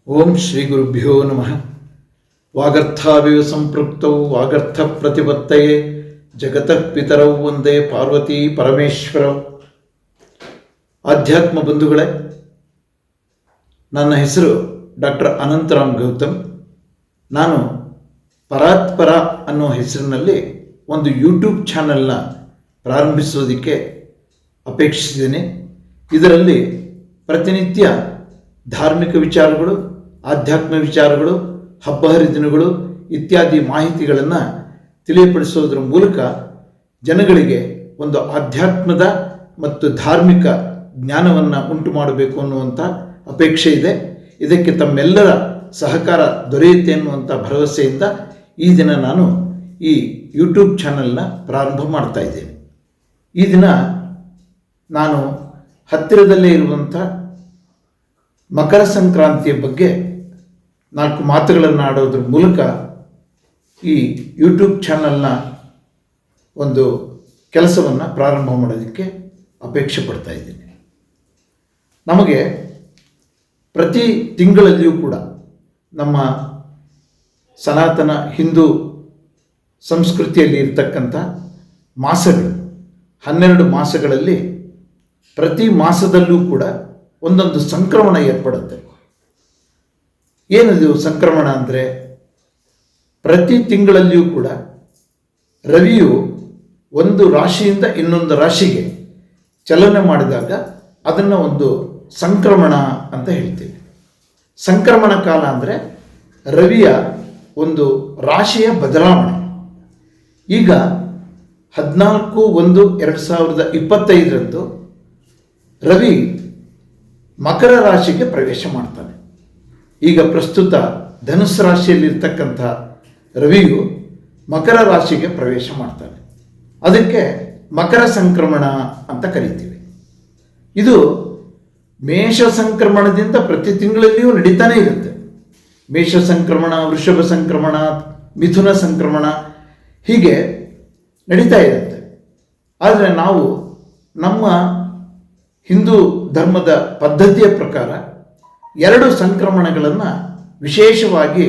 ಓಂ ಶ್ರೀ ಗುರುಭ್ಯೋ ನಮಃ. ವಾಗರ್ಥಾವಿವ ಸಂಪೃಕ್ತೌ ವಾಗರ್ಥ ಪ್ರತಿಪತ್ತಯೇ ಜಗತಃ ಪಿತರೌ ಒಂದೇ ಪಾರ್ವತಿ ಪರಮೇಶ್ವರೌ. ಆಧ್ಯಾತ್ಮ ಬಂಧುಗಳೇ, ನನ್ನ ಹೆಸರು ಡಾಕ್ಟರ್ ಅನಂತರಾಮ್ ಗೌತಮ್. ನಾನು ಪರಾತ್ಪರ ಅನ್ನೋ ಹೆಸರಿನಲ್ಲಿ ಒಂದು ಯೂಟ್ಯೂಬ್ ಚಾನಲ್ನ ಪ್ರಾರಂಭಿಸೋದಕ್ಕೆ ಅಪೇಕ್ಷಿಸಿದ್ದೇನೆ. ಇದರಲ್ಲಿ ಪ್ರತಿನಿತ್ಯ ಧಾರ್ಮಿಕ ವಿಚಾರಗಳು, ಆಧ್ಯಾತ್ಮ ವಿಚಾರಗಳು, ಹಬ್ಬ ಹರಿದಿನಗಳು ಇತ್ಯಾದಿ ಮಾಹಿತಿಗಳನ್ನು ತಿಳಿಯಪಡಿಸೋದ್ರ ಮೂಲಕ ಜನಗಳಿಗೆ ಒಂದು ಆಧ್ಯಾತ್ಮದ ಮತ್ತು ಧಾರ್ಮಿಕ ಜ್ಞಾನವನ್ನು ಉಂಟು ಮಾಡಬೇಕು ಅನ್ನುವಂಥ ಅಪೇಕ್ಷೆ ಇದೆ. ಇದಕ್ಕೆ ತಮ್ಮೆಲ್ಲರ ಸಹಕಾರ ದೊರೆಯುತ್ತೆ ಅನ್ನುವಂಥ ಭರವಸೆಯಿಂದ ಈ ದಿನ ನಾನು ಈ ಯೂಟ್ಯೂಬ್ ಚಾನಲ್ನ ಪ್ರಾರಂಭ ಮಾಡ್ತಾ ಇದ್ದೇನೆ. ಈ ದಿನ ನಾನು ಹತ್ತಿರದಲ್ಲೇ ಇರುವಂಥ ಮಕರ ಸಂಕ್ರಾಂತಿಯ ಬಗ್ಗೆ 4 ಮಾತುಗಳನ್ನು ಆಡೋದ್ರ ಮೂಲಕ ಈ ಯೂಟ್ಯೂಬ್ ಚಾನಲ್ನ ಒಂದು ಕೆಲಸವನ್ನು ಪ್ರಾರಂಭ ಮಾಡೋದಕ್ಕೆ ಅಪೇಕ್ಷೆ ಪಡ್ತಾ ಇದ್ದೀನಿ. ನಮಗೆ ಪ್ರತಿ ತಿಂಗಳಲ್ಲಿಯೂ ಕೂಡ ನಮ್ಮ ಸನಾತನ ಹಿಂದೂ ಸಂಸ್ಕೃತಿಯಲ್ಲಿ ಇರ್ತಕ್ಕಂಥ ಮಾಸಗಳು 12 ಮಾಸಗಳಲ್ಲಿ ಪ್ರತಿ ಮಾಸದಲ್ಲೂ ಕೂಡ ಒಂದೊಂದು ಸಂಕ್ರಮಣ ಏರ್ಪಡುತ್ತೆ. ಏನದು ಸಂಕ್ರಮಣ ಅಂದರೆ, ಪ್ರತಿ ತಿಂಗಳಲ್ಲಿಯೂ ಕೂಡ ರವಿಯು ಒಂದು ರಾಶಿಯಿಂದ ಇನ್ನೊಂದು ರಾಶಿಗೆ ಚಲನೆ ಮಾಡಿದಾಗ ಅದನ್ನು ಒಂದು ಸಂಕ್ರಮಣ ಅಂತ ಹೇಳ್ತೀವಿ. ಸಂಕ್ರಮಣ ಕಾಲ ಅಂದರೆ ರವಿಯ ಒಂದು ರಾಶಿಯ ಬದಲಾವಣೆ. ಈಗ 14/1/2025 ರವಿ ಮಕರ ರಾಶಿಗೆ ಪ್ರವೇಶ ಮಾಡ್ತಾನೆ. ಈಗ ಪ್ರಸ್ತುತ ಧನುಸ್ಸು ರಾಶಿಯಲ್ಲಿರ್ತಕ್ಕಂಥ ರವಿಯು ಮಕರ ರಾಶಿಗೆ ಪ್ರವೇಶ ಮಾಡ್ತಾನೆ. ಅದಕ್ಕೆ ಮಕರ ಸಂಕ್ರಮಣ ಅಂತ ಕರೀತೀವಿ. ಇದು ಮೇಷ ಸಂಕ್ರಮಣದಿಂದ ಪ್ರತಿ ತಿಂಗಳಲ್ಲಿಯೂ ನಡೀತಾನೆ ಇರುತ್ತೆ. ಮೇಷ ಸಂಕ್ರಮಣ, ವೃಷಭ ಸಂಕ್ರಮಣ, ಮಿಥುನ ಸಂಕ್ರಮಣ ಹೀಗೆ ನಡೀತಾ ಇರುತ್ತೆ. ಆದರೆ ನಾವು ನಮ್ಮ ಹಿಂದೂ ಧರ್ಮದ ಪದ್ಧತಿಯ ಪ್ರಕಾರ 2 ಸಂಕ್ರಮಣಗಳನ್ನು ವಿಶೇಷವಾಗಿ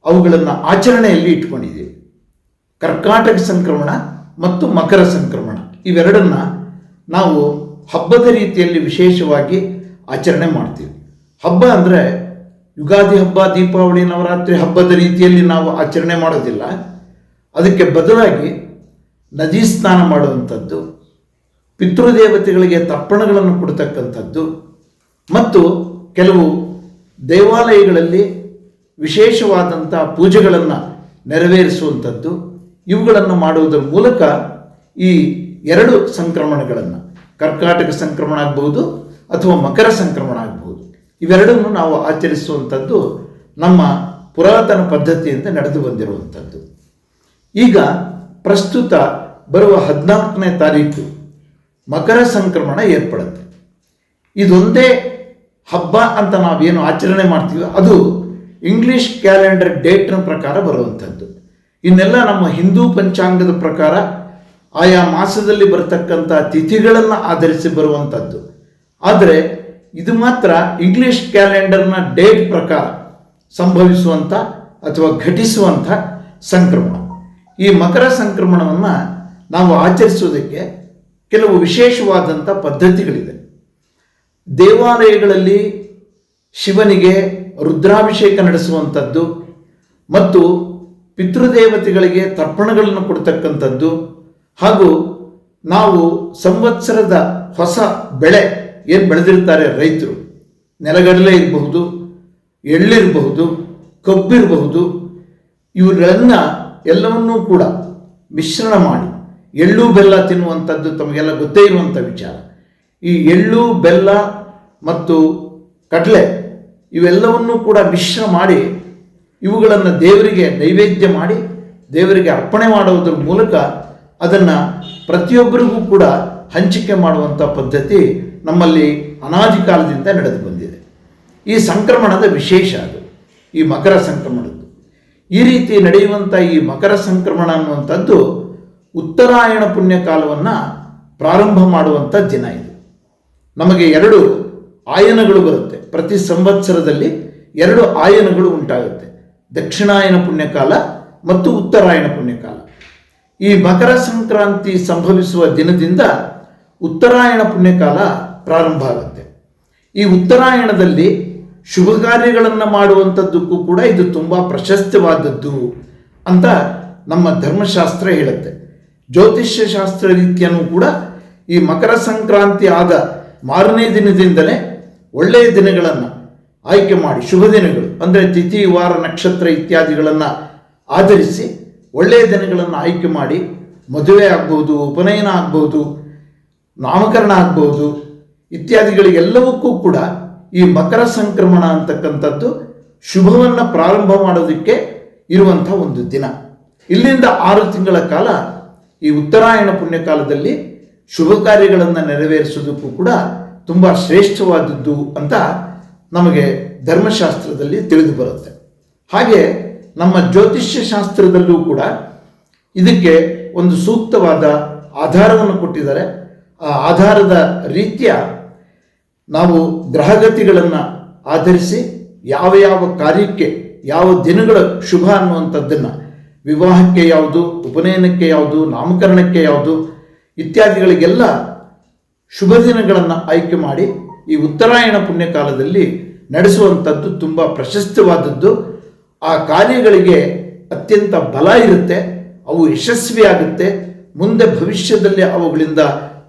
ಅವುಗಳನ್ನು ಆಚರಣೆಯಲ್ಲಿ ಇಟ್ಕೊಂಡಿದ್ದೀವಿ. ಕರ್ಕಾಟಕ ಸಂಕ್ರಮಣ ಮತ್ತು ಮಕರ ಸಂಕ್ರಮಣ ಇವೆರಡನ್ನು ನಾವು ಹಬ್ಬದ ರೀತಿಯಲ್ಲಿ ವಿಶೇಷವಾಗಿ ಆಚರಣೆ ಮಾಡ್ತೀವಿ. ಹಬ್ಬ ಅಂದರೆ ಯುಗಾದಿ ಹಬ್ಬ, ದೀಪಾವಳಿ, ನವರಾತ್ರಿ ಹಬ್ಬದ ರೀತಿಯಲ್ಲಿ ನಾವು ಆಚರಣೆ ಮಾಡೋದಿಲ್ಲ. ಅದಕ್ಕೆ ಬದಲಾಗಿ ನದಿ ಸ್ನಾನ ಮಾಡುವಂಥದ್ದು, ಪಿತೃದೇವತೆಗಳಿಗೆ ತರ್ಪಣಗಳನ್ನು ಕೊಡ್ತಕ್ಕಂಥದ್ದು ಮತ್ತು ಕೆಲವು ದೇವಾಲಯಗಳಲ್ಲಿ ವಿಶೇಷವಾದಂಥ ಪೂಜೆಗಳನ್ನು ನೆರವೇರಿಸುವಂಥದ್ದು, ಇವುಗಳನ್ನು ಮಾಡುವುದರ ಮೂಲಕ ಈ 2 ಸಂಕ್ರಮಣಗಳನ್ನು, ಕರ್ಕಾಟಕ ಸಂಕ್ರಮಣ ಆಗಬಹುದು ಅಥವಾ ಮಕರ ಸಂಕ್ರಮಣ ಆಗಬಹುದು, ಇವೆರಡನ್ನು ನಾವು ಆಚರಿಸುವಂಥದ್ದು ನಮ್ಮ ಪುರಾತನ ಪದ್ಧತಿಯಿಂದ ನಡೆದು ಬಂದಿರುವಂಥದ್ದು. ಈಗ ಪ್ರಸ್ತುತ ಬರುವ 14ನೇ ತಾರೀಕು ಮಕರ ಸಂಕ್ರಮಣ ಏರ್ಪಡುತ್ತೆ. ಇದೊಂದೇ ಹಬ್ಬ ಅಂತ ನಾವೇನು ಆಚರಣೆ ಮಾಡ್ತೀವಿ ಅದು ಇಂಗ್ಲಿಷ್ ಕ್ಯಾಲೆಂಡರ್ ಡೇಟ್ನ ಪ್ರಕಾರ ಬರುವಂಥದ್ದು. ಇನ್ನೆಲ್ಲ ನಮ್ಮ ಹಿಂದೂ ಪಂಚಾಂಗದ ಪ್ರಕಾರ ಆಯಾ ಮಾಸದಲ್ಲಿ ಬರತಕ್ಕಂಥ ತಿಥಿಗಳನ್ನು ಆಧರಿಸಿ ಬರುವಂಥದ್ದು. ಆದರೆ ಇದು ಮಾತ್ರ ಇಂಗ್ಲಿಷ್ ಕ್ಯಾಲೆಂಡರ್ನ ಡೇಟ್ ಪ್ರಕಾರ ಸಂಭವಿಸುವಂಥ ಅಥವಾ ಘಟಿಸುವಂಥ ಸಂಕ್ರಮಣ. ಈ ಮಕರ ಸಂಕ್ರಮಣವನ್ನು ನಾವು ಆಚರಿಸುವುದಕ್ಕೆ ಕೆಲವು ವಿಶೇಷವಾದಂಥ ಪದ್ಧತಿಗಳಿದೆ. ದೇವಾಲಯಗಳಲ್ಲಿ ಶಿವನಿಗೆ ರುದ್ರಾಭಿಷೇಕ ನಡೆಸುವಂಥದ್ದು ಮತ್ತು ಪಿತೃದೇವತೆಗಳಿಗೆ ತರ್ಪಣಗಳನ್ನು ಕೊಡ್ತಕ್ಕಂಥದ್ದು, ಹಾಗೂ ನಾವು ಸಂವತ್ಸರದ ಹೊಸ ಬೆಳೆ ಏನು ಬೆಳೆದಿರ್ತಾರೆ ರೈತರು, ನೆಲಗಡಲೆ ಇರಬಹುದು, ಎಳ್ಳಿರಬಹುದು, ಕಬ್ಬಿರಬಹುದು, ಇವುಗಳನ್ನು ಎಲ್ಲವನ್ನೂ ಕೂಡ ಮಿಶ್ರಣ ಮಾಡಿ ಎಳ್ಳು ಬೆಲ್ಲ ತಿನ್ನುವಂಥದ್ದು ತಮಗೆಲ್ಲ ಗೊತ್ತೇ ಇರುವಂಥ ವಿಚಾರ. ಈ ಎಳ್ಳು ಬೆಲ್ಲ ಮತ್ತು ಕಡಲೆ ಇವೆಲ್ಲವನ್ನೂ ಕೂಡ ಮಿಶ್ರ ಮಾಡಿ ಇವುಗಳನ್ನು ದೇವರಿಗೆ ನೈವೇದ್ಯ ಮಾಡಿ ದೇವರಿಗೆ ಅರ್ಪಣೆ ಮಾಡುವುದರ ಮೂಲಕ ಅದನ್ನು ಪ್ರತಿಯೊಬ್ಬರಿಗೂ ಕೂಡ ಹಂಚಿಕೆ ಮಾಡುವಂಥ ಪದ್ಧತಿ ನಮ್ಮಲ್ಲಿ ಅನಾದಿ ಕಾಲದಿಂದ ನಡೆದು ಬಂದಿದೆ. ಈ ಸಂಕ್ರಮಣದ ವಿಶೇಷ ಅದು ಈ ಮಕರ ಸಂಕ್ರಮಣದ್ದು. ಈ ರೀತಿ ನಡೆಯುವಂಥ ಈ ಮಕರ ಸಂಕ್ರಮಣ ಅನ್ನುವಂಥದ್ದು ಉತ್ತರಾಯಣ ಪುಣ್ಯಕಾಲವನ್ನು ಪ್ರಾರಂಭ ಮಾಡುವಂಥ ದಿನ ಇದು. ನಮಗೆ 2 ಆಯನಗಳು ಬರುತ್ತೆ. ಪ್ರತಿ ಸಂವತ್ಸರದಲ್ಲಿ 2 ಆಯನಗಳು ಉಂಟಾಗುತ್ತೆ, ದಕ್ಷಿಣಾಯನ ಪುಣ್ಯಕಾಲ ಮತ್ತು ಉತ್ತರಾಯಣ ಪುಣ್ಯಕಾಲ. ಈ ಮಕರ ಸಂಕ್ರಾಂತಿ ಸಂಭವಿಸುವ ದಿನದಿಂದ ಉತ್ತರಾಯಣ ಪುಣ್ಯಕಾಲ ಪ್ರಾರಂಭ ಆಗುತ್ತೆ. ಈ ಉತ್ತರಾಯಣದಲ್ಲಿ ಶುಭ ಕಾರ್ಯಗಳನ್ನು ಮಾಡುವಂಥದ್ದಕ್ಕೂ ಕೂಡ ಇದು ತುಂಬ ಪ್ರಶಸ್ತವಾದದ್ದು ಅಂತ ನಮ್ಮ ಧರ್ಮಶಾಸ್ತ್ರ ಹೇಳುತ್ತೆ. ಜ್ಯೋತಿಷ್ಯ ಶಾಸ್ತ್ರ ರೀತಿಯೂ ಕೂಡ ಈ ಮಕರ ಸಂಕ್ರಾಂತಿ ಆದ ಮಾರನೇ ದಿನದಿಂದಲೇ ಒಳ್ಳೆಯ ದಿನಗಳನ್ನು ಆಯ್ಕೆ ಮಾಡಿ, ಶುಭ ದಿನಗಳು ಅಂದರೆ ತಿಥಿ, ವಾರ, ನಕ್ಷತ್ರ ಇತ್ಯಾದಿಗಳನ್ನು ಆಧರಿಸಿ ಒಳ್ಳೆಯ ದಿನಗಳನ್ನು ಆಯ್ಕೆ ಮಾಡಿ ಮದುವೆ ಆಗ್ಬೋದು, ಉಪನಯನ ಆಗ್ಬೋದು, ನಾಮಕರಣ ಆಗ್ಬೋದು ಇತ್ಯಾದಿಗಳಿಗೆಲ್ಲವಕ್ಕೂ ಕೂಡ ಈ ಮಕರ ಸಂಕ್ರಮಣ ಅಂತಕ್ಕಂಥದ್ದು ಶುಭವನ್ನು ಪ್ರಾರಂಭ ಮಾಡೋದಕ್ಕೆ ಇರುವಂಥ ಒಂದು ದಿನ. ಇಲ್ಲಿಂದ 6 ತಿಂಗಳ ಕಾಲ ಈ ಉತ್ತರಾಯಣ ಪುಣ್ಯಕಾಲದಲ್ಲಿ ಶುಭ ಕಾರ್ಯಗಳನ್ನು ನೆರವೇರಿಸೋದಕ್ಕೂ ಕೂಡ ತುಂಬ ಶ್ರೇಷ್ಠವಾದದ್ದು ಅಂತ ನಮಗೆ ಧರ್ಮಶಾಸ್ತ್ರದಲ್ಲಿ ತಿಳಿದು ಬರುತ್ತೆ. ಹಾಗೆ ನಮ್ಮ ಜ್ಯೋತಿಷ್ಯ ಶಾಸ್ತ್ರದಲ್ಲೂ ಕೂಡ ಇದಕ್ಕೆ ಒಂದು ಸೂಕ್ತವಾದ ಆಧಾರವನ್ನು ಕೊಟ್ಟಿದ್ದಾರೆ. ಆ ಆಧಾರದ ರೀತಿಯ ನಾವು ಗ್ರಹಗತಿಗಳನ್ನು ಆಧರಿಸಿ ಯಾವ ಯಾವ ಕಾರ್ಯಕ್ಕೆ ಯಾವ ದಿನಗಳ ಶುಭ ಅನ್ನುವಂಥದ್ದನ್ನು, ವಿವಾಹಕ್ಕೆ ಯಾವುದು, ಉಪನಯನಕ್ಕೆ ಯಾವುದು, ನಾಮಕರಣಕ್ಕೆ ಯಾವುದು ಇತ್ಯಾದಿಗಳಿಗೆಲ್ಲ ಶುಭ ದಿನಗಳನ್ನು ಆಯ್ಕೆ ಮಾಡಿ ಈ ಉತ್ತರಾಯಣ ಪುಣ್ಯಕಾಲದಲ್ಲಿ ನಡೆಸುವಂಥದ್ದು ತುಂಬ ಪ್ರಶಸ್ತವಾದದ್ದು. ಆ ಕಾರ್ಯಗಳಿಗೆ ಅತ್ಯಂತ ಬಲ ಇರುತ್ತೆ, ಅವು ಯಶಸ್ವಿಯಾಗುತ್ತೆ, ಮುಂದೆ ಭವಿಷ್ಯದಲ್ಲಿ ಅವುಗಳಿಂದ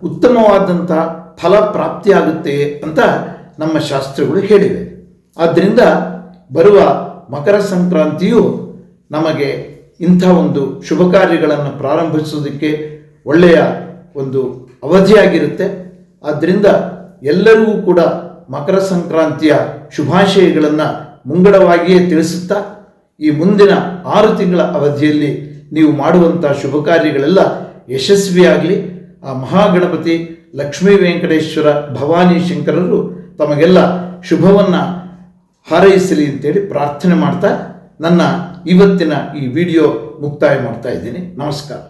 ಉತ್ತಮವಾದಂತಹ ಫಲ ಪ್ರಾಪ್ತಿಯಾಗುತ್ತೆ ಅಂತ ನಮ್ಮ ಶಾಸ್ತ್ರಗಳು ಹೇಳಿವೆ. ಆದ್ದರಿಂದ ಬರುವ ಮಕರ ಸಂಕ್ರಾಂತಿಯು ನಮಗೆ ಇಂಥ ಒಂದು ಶುಭ ಕಾರ್ಯಗಳನ್ನು ಪ್ರಾರಂಭಿಸೋದಕ್ಕೆ ಒಳ್ಳೆಯ ಒಂದು ಅವಧಿಯಾಗಿರುತ್ತೆ. ಆದ್ದರಿಂದ ಎಲ್ಲರಿಗೂ ಕೂಡ ಮಕರ ಸಂಕ್ರಾಂತಿಯ ಶುಭಾಶಯಗಳನ್ನು ಮುಂಗಡವಾಗಿಯೇ ತಿಳಿಸುತ್ತಾ, ಈ ಮುಂದಿನ 6 ತಿಂಗಳ ಅವಧಿಯಲ್ಲಿ ನೀವು ಮಾಡುವಂಥ ಶುಭ ಕಾರ್ಯಗಳೆಲ್ಲ ಯಶಸ್ವಿಯಾಗಲಿ. ಆ ಮಹಾಗಣಪತಿ, ಲಕ್ಷ್ಮೀ ವೆಂಕಟೇಶ್ವರ, ಭವಾನಿ ಶಂಕರರು ತಮಗೆಲ್ಲ ಶುಭವನ್ನು ಹಾರೈಸಲಿ ಅಂತೇಳಿ ಪ್ರಾರ್ಥನೆ ಮಾಡ್ತಾ ನನ್ನ ಇವತ್ತಿನ ಈ ವಿಡಿಯೋ ಮುಕ್ತಾಯ ಮಾಡ್ತಾ ಇದ್ದೀನಿ. ನಮಸ್ಕಾರ.